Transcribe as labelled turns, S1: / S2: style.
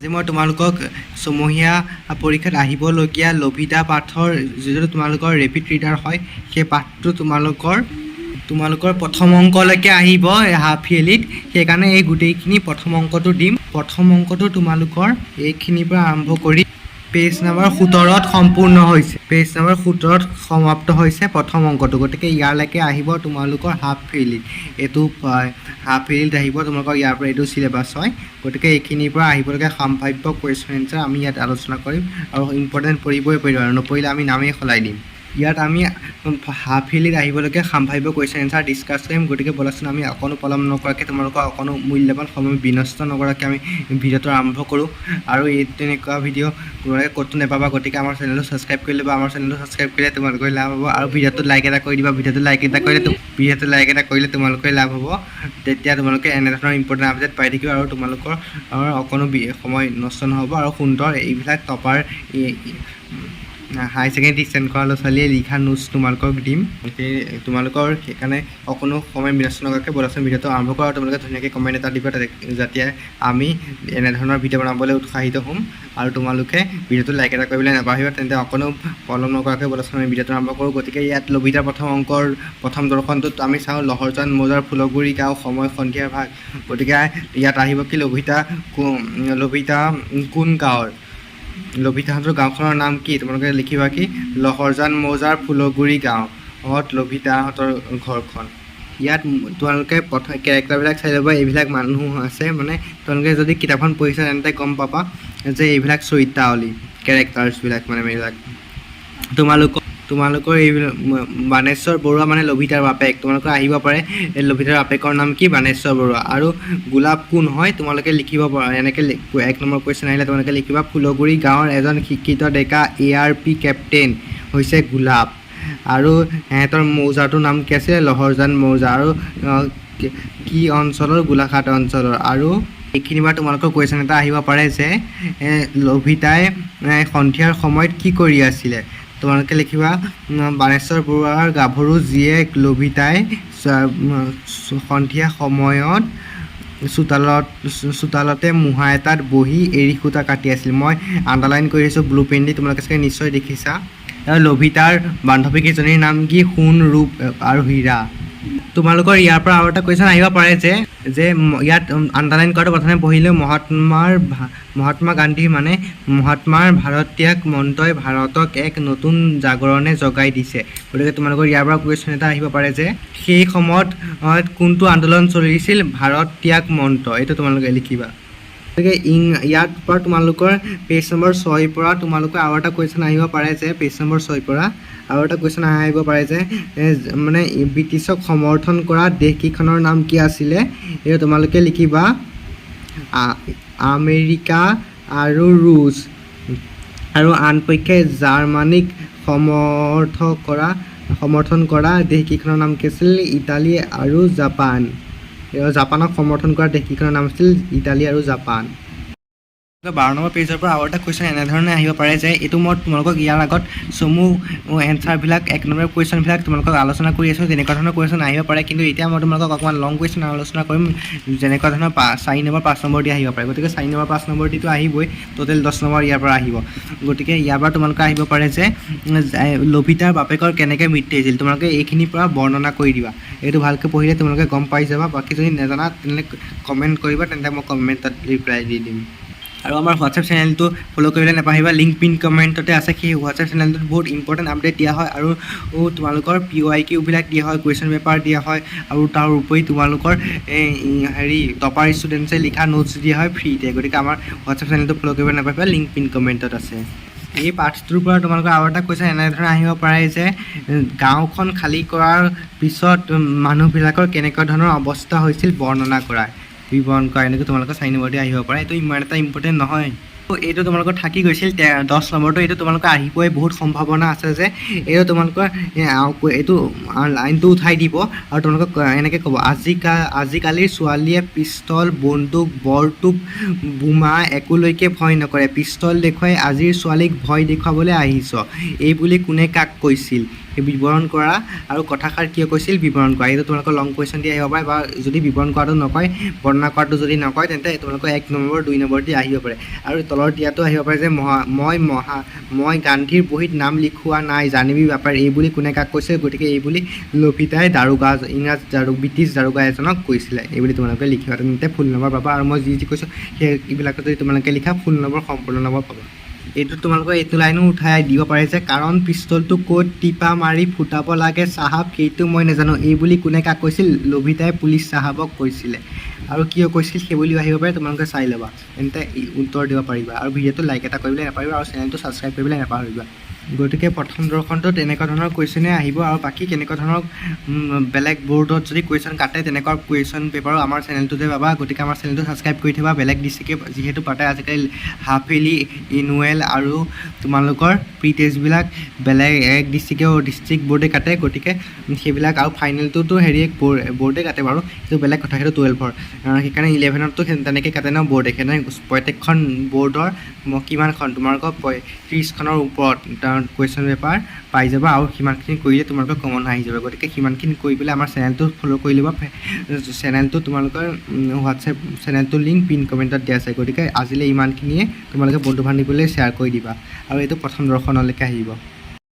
S1: আজি মই তোমালোকক ছমহীয়া পৰীক্ষাত আহিবলগীয়া লভিতা পাঠৰ যিটো তোমালোকৰ ৰেপিড ৰিডাৰ হয় সেই পাঠটো তোমালোকৰ প্ৰথম অংকলৈকে আহিব হাফ ইয়াৰলিত। সেইকাৰণে এই গোটেইখিনি প্ৰথম অংকটো দিম। প্ৰথম অংকটো তোমালোকৰ এইখিনিৰ পৰা আৰম্ভ কৰি পেজ নম্বৰ 17ত সম্পূৰ্ণ হৈছে। পেজ নম্বৰ 17ত সমাপ্ত হৈছে প্ৰথম অংকটো। গতিকে ইয়ালৈকে আহিব তোমালোকৰ হাফ ইয়াৰলিত। এইটো হাফ ইয়াৰলিত আহিব তোমালোকৰ ইয়াৰ পৰা এইটো চিলেবাছ হয়। গতিকে এইখিনিৰ পৰা আহিবলগীয়া সম্ভাৱ্য কুৱেশ্যন এনচাৰ আমি ইয়াত আলোচনা কৰিম আৰু ইম্পৰ্টেণ্ট পৰিবই পাৰিব আৰু নপৰিলে আমি নামেই সলাই দিম। ইয়াত আমি হাফ ইয়াৰলিত আহিবলগীয়া সম্ভাৱ্য কুৱেশ্যন এনচাৰ ডিছকাছ কৰিম। গতিকে ব'লাচোন আমি অকণো পলম নকৰাকৈ তোমালোকৰ অকণো মূল্যৱান সময় বিনষ্ট নকৰাকৈ আমি ভিডিঅ'টো আৰম্ভ কৰোঁ। আৰু এই তেনেকুৱা ভিডিঅ' তোমালোকে ক'তো নাপাবা। গতিকে আমাৰ চেনেলটো ছাবস্ক্ৰাইব কৰি ল'বা। আমাৰ চেনেলটো ছাবস্ক্ৰাইব কৰিলে তোমালোকৰ লাভ হ'ব আৰু ভিডিঅ'টো লাইক এটা কৰি দিবা। ভিডিঅ'টো লাইক এটা কৰিলে তোমালোকৰ লাভ হ'ব। তেতিয়া তোমালোকে এনেধৰণৰ ইম্পৰ্টেণ্ট আপডেট পাই থাকিব আৰু তোমালোকৰ অকণো সময় নষ্ট নহ'ব আৰু সুন্দৰ এইবিলাক টপাৰ হাই ছেকেণ্ডেৰী ষ্টেণ্ড কৰা ল'ৰা ছোৱালীয়ে লিখা নোটছ তোমালোকক দিম। তোমালোকৰ সেইকাৰণে অকণো সময় বিনষ্ট নকৰাকৈ ব'লাচোন ভিডিঅ'টো আৰম্ভ কৰা আৰু তোমালোকে ধুনীয়াকৈ কমেণ্ট এটা দিবা যাতে আমি এনেধৰণৰ ভিডিঅ' বনাবলৈ উৎসাহিত হ'ম। আৰু তোমালোকে ভিডিঅ'টো লাইক এটা কৰিবলৈ নাপাহৰিবা। তেন্তে অকণো পলম নকৰাকৈ ব'লাচোন আমি ভিডিঅ'টো আৰম্ভ কৰোঁ। গতিকে ইয়াত লভিতাৰ প্ৰথম অংকৰ প্ৰথম দৰ্শনটোত আমি চাওঁ লহৰজান মৌজাৰ ফুলগুৰি গাঁও সময় সন্ধিয়াৰ ভাগ। গতিকে ইয়াত আহিব কি লভিতা কোন গাঁৱৰ? লভিতাহঁতৰ গাঁওখনৰ নাম কি? তোমালোকে লিখিবা কি লহৰজান মৌজাৰ ফুলগুৰি গাঁৱত লভিতাহঁতৰ ঘৰখন। ইয়াত তোমালোকে প্ৰথম কেৰেক্টাৰবিলাক চাই ল'বা। এইবিলাক মানুহ আছে মানে তোমালোকে যদি কিতাপখন পঢ়িছা তেন্তে গম পাবা যে এইবিলাক চৰিত্ৰাৱলী কেৰেক্টাৰ্ছবিলাক মানে এইবিলাক তোমালোকৰ এইবিলাক বাণেশ্বৰ বৰুৱা মানে লভিতাৰ বাপেক। তোমালোকৰ আহিব পাৰে এই লভিতাৰ বাপেকৰ নাম কি? বাণেশ্বৰ বৰুৱা। আৰু গোলাপ কোন হয়? তোমালোকে লিখিব পাৰা। এনেকৈ 1 নম্বৰ কুৱেশ্যন আহিলে তোমালোকে লিখিবা ফুলগুৰি গাঁৱৰ এজন শিক্ষিত ডেকা ARP কেপ্টেইন হৈছে গোলাপ। আৰু সিহঁতৰ মৌজাটোৰ নাম কি আছিলে? লহৰজান মৌজা। আৰু কি অঞ্চলৰ? গোলাঘাট অঞ্চলৰ। আৰু এইখিনিৰ পৰা তোমালোকৰ কুৱেশ্যন এটা আহিব পাৰে যে লভিতাই সন্ধিয়াৰ সময়ত কি কৰি আছিলে? তোমালোকে লিখিবা বাণেশ্বৰ বৰুৱাৰ গাভৰু জীয়েক লভিতাই সন্ধিয়া সময়ত চোতালতে মুহা এটাত বহি এৰী সূতা কাটি আছিল। মই আণ্ডাৰলাইন কৰি দিছোঁ ব্লু পেন দি। তোমালোকে চাগে নিশ্চয় দেখিছা। লভিতাৰ বান্ধৱীকেইজনীৰ নাম কি? সোণ, ৰূপ আৰু হীৰা। তোমালোকৰ ইয়াৰ পৰা আৰু এটা কুৱেশ্যন আহিব পাৰে যে ইয়াত আণ্ডাৰলাইন কৰাটো প্ৰথমে পঢ়িলেও মহাত্মা গান্ধী মানে মহাত্মাৰ ভাৰত ত্যাগ মন্ত্ৰই ভাৰতক এক নতুন জাগৰণে জগাই দিছে। গতিকে তোমালোকৰ ইয়াৰ পৰা কুৱেশ্যন এটা আহিব পাৰে যে সেই সময়ত কোনটো আন্দোলন চলিছিল? ভাৰত ত্যাগ মন্ত্ৰ। এইটো তোমালোকে লিখিবা। গতিকে ইয়াৰ পৰা তোমালোকৰ পেজ নম্বৰ 6 পৰা তোমালোকৰ আৰু এটা কুৱেশ্যন আহিব পাৰে যে পেজ নম্বৰ 6 পৰা আৰু এটা কুৱেশ্যন আহিব পাৰে যে মানে ব্ৰিটিছক সমৰ্থন কৰা দেশকেইখনৰ নাম কি আছিলে? এইটো তোমালোকে লিখিবা আমেৰিকা আৰু ৰুছ। আৰু আনপক্ষে জাৰ্মানীক সমৰ্থন কৰা দেশকেইখনৰ নাম কি আছিল? ইটালী আৰু জাপান। জাপানক সমৰ্থন কৰা দেশকেইখনৰ নাম আছিল ইটালী আৰু জাপান। 12 নম্বৰ পেজৰ পৰা আৰু এটা কুৱেশ্যন এনেধৰণে আহিব পাৰে যে এইটো মই তোমালোকক ইয়াৰ আগত চমু এনচাৰবিলাক 1 নম্বৰ কুৱেশ্যনবিলাক তোমালোকক আলোচনা কৰি আছোঁ। তেনেকুৱা ধৰণৰ কুৱেশ্যন আহিব পাৰে, কিন্তু এতিয়া মই তোমালোকক অকণমান লং কুৱেশ্যন আলোচনা কৰিম যেনেকুৱা ধৰণৰ 4 নম্বৰ 5 নম্বৰ দি আহিব পাৰে। গতিকে 4 নম্বৰ 5 নম্বৰ দিটো আহিবই, টোটেল 10 নম্বৰ ইয়াৰ পৰা আহিব। গতিকে ইয়াৰ পৰা তোমালোকে আহিব পাৰে যে লভিতাৰ বাপেকৰ কেনেকৈ মৃত্যু হৈছিল? তোমালোকে এইখিনিৰ পৰা বৰ্ণনা কৰি দিবা। এইটো ভালকৈ পঢ়িলে তোমালোকে গম পাই যাবা। বাকী যদি নাজানা তেনেহ'লে কমেণ্ট কৰিবা, তেন্তে মই কমেণ্টত ৰিপ্লাই দি দিম। আৰু আমাৰ হোৱাটছএপ চেনেলটো ফ'ল' কৰিবলৈ নাপাহৰিবা। লিংক পিন কমেণ্টতে আছে। সেই হোৱাটছএপ চেনেলটোত বহুত ইম্পৰ্টেণ্ট আপডেট দিয়া হয় আৰু তোমালোকৰ PYQবিলাক দিয়া হয়, কুৱেশ্যন পেপাৰ দিয়া হয় আৰু তাৰ উপৰি তোমালোকৰ টপাৰ ষ্টুডেণ্টছে লিখা নোটছ দিয়া হয় ফ্ৰীতে। গতিকে আমাৰ হোৱাটছএপ চেনেলটো ফ'ল' কৰিব নাপাহৰিবা। লিংক পিন কমেণ্টত আছে। এই পাঠটোৰ পৰা তোমালোকৰ আৰু এটা কুৱেশ্যন এনেধৰণে আহিব পাৰে যে গাঁওখন খালী কৰাৰ পিছত মানুহবিলাকৰ কেনেকুৱা ধৰণৰ অৱস্থা হৈছিল বৰ্ণনা কৰা বিৱৰণ কৰা। এনেকৈ তোমালোকৰ 4 নম্বৰ দি আহিব পাৰে। এইটো ইমান এটা ইম্পৰ্টেণ্ট নহয়। এইটো তোমালোকৰ থাকি গৈছিল 10 নম্বৰটো। এইটো তোমালোকৰ আহিবই বহুত সম্ভাৱনা আছে যে এইটো তোমালোকৰ এইটো লাইনটো উঠাই দিব আৰু তোমালোকক এনেকৈ ক'ব আজিকালিৰ ছোৱালীয়ে পিষ্টল, বন্দুক, বৰটোপ, বোমা একোলৈকে ভয় নকৰে। পিষ্টল দেখুৱাই আজিৰ ছোৱালীক ভয় দেখুৱাবলৈ আহিছ। এই বুলি কোনে কাক কৈছিল? সেই বিৱৰণ কৰা আৰু কথাষাৰ কিয় কৈছিল বিৱৰণ কৰা। এইটো তোমালোকৰ লং কুৱেশ্যন দি আহিব পাৰে, বা যদি বিৱৰণ কৰাটো নকয়, বৰ্ণনা কৰাটো যদি নকয়, তেন্তে তোমালোকৰ 1 নম্বৰ 2 নম্বৰ দি আহিব পাৰে। আৰু তলৰ দিয়াটো আহিব পাৰে যে মই গান্ধীৰ বহীত নাম লিখোৱা নাই, জানিবি বেপাৰ এই বুলি কোনে কাক কৈছে, গতিকে এই বুলি লভিতাই ব্ৰিটিছ দাৰোগা এজনক কৈছিলে, এই বুলি তোমালোকে লিখিবা, তেন্তে ফুল নম্বৰ পাবা। আৰু মই যি কৈছোঁ সেইবিলাকত যদি তোমালোকে লিখা ফুল নম্বৰ সম্পূৰ্ণ নম্বৰ পাবা। এইটো তোমালোকৰ এইটো লাইনো উঠাই দিব পাৰে যে কাৰণ পিষ্টলটো ক'ত টিপা মাৰি ফুটাব লাগে চাহাব সেইটো মই নাজানো, এই বুলি কোনে কাক কৈছিল, লভিতাই পুলিচ চাহাবক কৈছিলে। আৰু কিয় কৈছিল সেই বুলিও আহিব পাৰে, তোমালোকে চাই ল'বা, তেন্তে উত্তৰ দিব পাৰিবা। আৰু ভিডিঅ'টো লাইক এটা কৰিবলৈ নাপাহৰিবা আৰু চেনেলটো ছাবস্ক্ৰাইব কৰিবলৈ নাপাহৰিবা। গতিকে প্ৰথম দৰ্শনটোত এনেকুৱা ধৰণৰ কুৱেশ্যনে আহিব, আৰু বাকী কেনেকুৱা ধৰণৰ বেলেগ বৰ্ডত যদি কুৱেশ্যন কাটে তেনেকুৱা কুৱেশ্যন পেপাৰো আমাৰ চেনেলটোতে পাবা। গতিকে আমাৰ চেনেলটো ছাবস্ক্ৰাইব কৰি থবা। বেলেগ ডিষ্ট্ৰিক্টে যিহেতু পাতে আজিকালি হাফ ইয়াৰলি, এনুৱেল আৰু তোমালোকৰ প্ৰি টেষ্টবিলাক বেলেগ ডিষ্ট্ৰিক্ট বৰ্ডে কাটে, গতিকে সেইবিলাক আৰু ফাইনেলটোতো বৰ্ডে কাটে বাৰু, সেইটো বেলেগ কথা, সেইটো 12ৰ। সেইকাৰণে 11ততো তেনেকৈ কাটে ন বৰ্ডে, সেইকাৰণে প্ৰত্যেকখন বৰ্ডৰ কিমানখন তোমালোকৰ 30খনৰ ওপৰত কুৱেশ্যন পেপাৰ পাই যাবা, আৰু সিমানখিনি কৰিলে তোমালোকৰ কমন আহি যাব। গতিকে সিমানখিনি কৰি পেলাই আমাৰ চেনেলটো ফ'ল' কৰি ল'বা। চেনেলটো তোমালোকৰ হোৱাটছএপ চেনেলটোৰ লিংক পিন কমেণ্টত দিয়া আছে। গতিকে আজিলৈ ইমানখিনিয়ে, তোমালোকে বন্ধু বান্ধৱীলৈ শ্বেয়াৰ কৰি দিবা। আৰু এইটো প্ৰথম দৰ্শনলৈকে আহিব।